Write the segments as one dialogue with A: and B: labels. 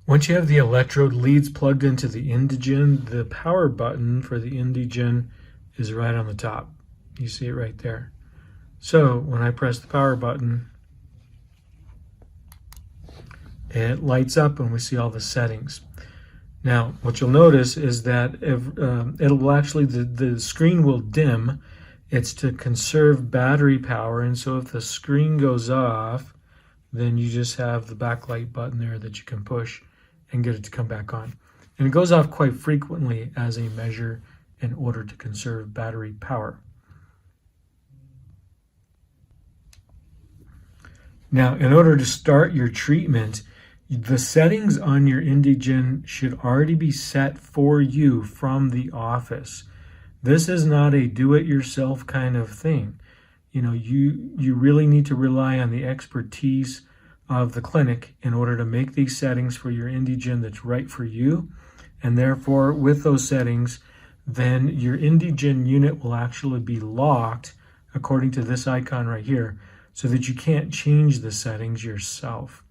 A: Once you have the electrode leads plugged into the NDGen, the power button for the NDGen is right on the top. You see it right there. So when I press the power button, it lights up and we see all the settings. Now, what you'll notice is that the screen will dim. It's to conserve battery power, and so if the screen goes off, then you just have the backlight button there that you can push and get it to come back on. And it goes off quite frequently as a measure in order to conserve battery power. Now, in order to start your treatment, the settings on your NDGen should already be set for you from the office. This is not a do-it-yourself kind of thing. You really need to rely on the expertise of the clinic in order to make these settings for your NDGen that's right for you. And therefore, with those settings, then your NDGen unit will actually be locked according to this icon right here, so that you can't change the settings yourself.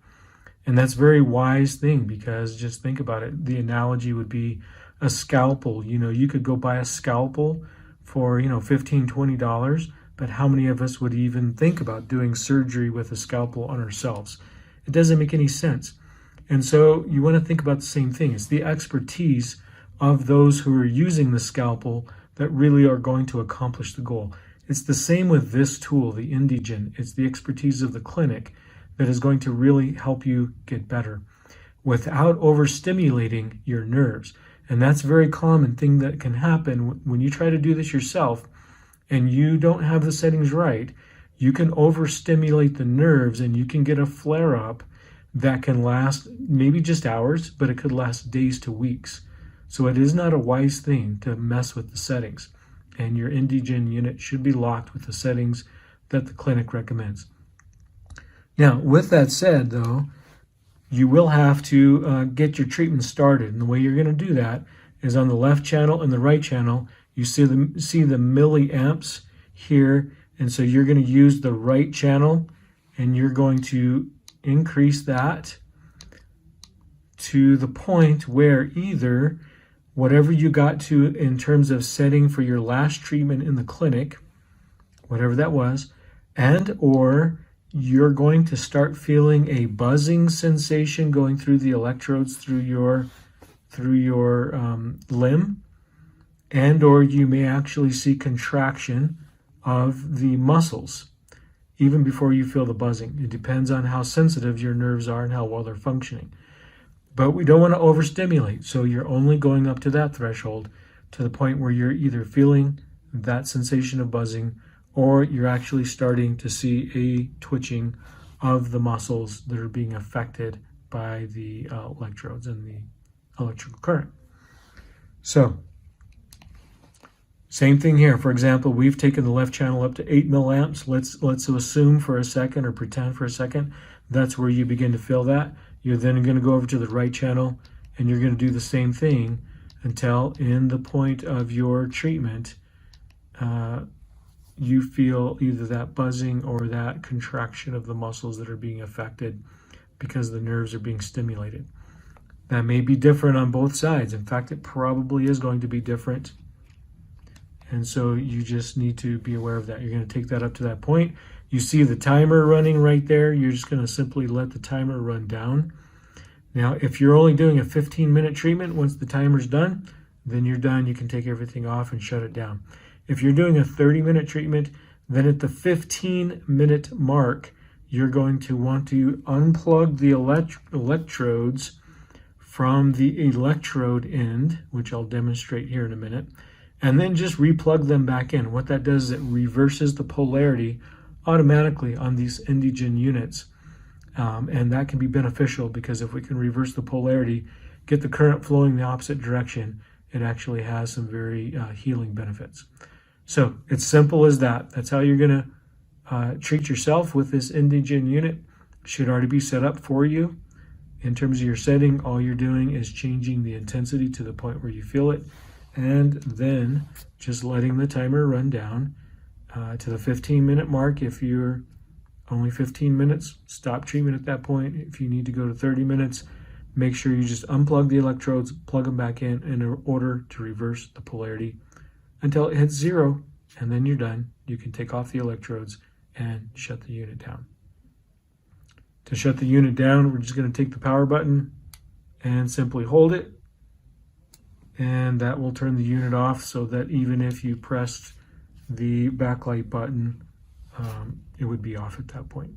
A: And that's a very wise thing, because just think about it. The analogy would be a scalpel. You could go buy a scalpel for, $15, $20, but how many of us would even think about doing surgery with a scalpel on ourselves? It doesn't make any sense. And so you want to think about the same thing. It's the expertise of those who are using the scalpel that really are going to accomplish the goal. It's the same with this tool, the NDGen. It's the expertise of the clinic that is going to really help you get better without overstimulating your nerves. And that's a very common thing that can happen when you try to do this yourself and you don't have the settings right. You can overstimulate the nerves and you can get a flare-up that can last maybe just hours, but it could last days to weeks. So it is not a wise thing to mess with the settings. And your NDGen unit should be locked with the settings that the clinic recommends. Now, with that said, though, you will have to get your treatment started. And the way you're going to do that is on the left channel and the right channel. You see the milliamps here. And so you're going to use the right channel, and you're going to increase that to the point where either whatever you got to in terms of setting for your last treatment in the clinic, whatever that was, and or you're going to start feeling a buzzing sensation going through the electrodes through your limb, and or you may actually see contraction of the muscles even before you feel the buzzing. It depends on how sensitive your nerves are and how well they're functioning. But we don't want to overstimulate, so you're only going up to that threshold, to the point where you're either feeling that sensation of buzzing or you're actually starting to see a twitching of the muscles that are being affected by the electrodes and the electrical current. So, same thing here. For example, we've taken the left channel up to 8 milliamps. Let's assume for a second, or pretend for a second, that's where you begin to feel that. You're then going to go over to the right channel, and you're going to do the same thing until in the point of your treatment, you feel either that buzzing or that contraction of the muscles that are being affected because the nerves are being stimulated. That may be different on both sides. In fact, it probably is going to be different. And so you just need to be aware of that. You're going to take that up to that point. You see the timer running right there. You're just going to simply let the timer run down. Now, if you're only doing a 15-minute treatment, once the timer's done, then you're done. You can take everything off and shut it down. If you're doing a 30-minute treatment, then at the 15-minute mark, you're going to want to unplug the electrodes from the electrode end, which I'll demonstrate here in a minute, and then just replug them back in. What that does is it reverses the polarity automatically on these NDGen units. And that can be beneficial, because if we can reverse the polarity, get the current flowing the opposite direction, it actually has some very healing benefits. So it's simple as that. That's how you're going to treat yourself with this NDGen unit. It should already be set up for you. In terms of your setting, all you're doing is changing the intensity to the point where you feel it, and then just letting the timer run down to the 15-minute mark. If you're only 15 minutes, stop treatment at that point. If you need to go to 30 minutes, make sure you just unplug the electrodes, plug them back in order to reverse the polarity until it hits 0, and then you're done. You can take off the electrodes and shut the unit down. To shut the unit down, we're just going to take the power button and simply hold it, and that will turn the unit off, so that even if you pressed the backlight button, it would be off at that point.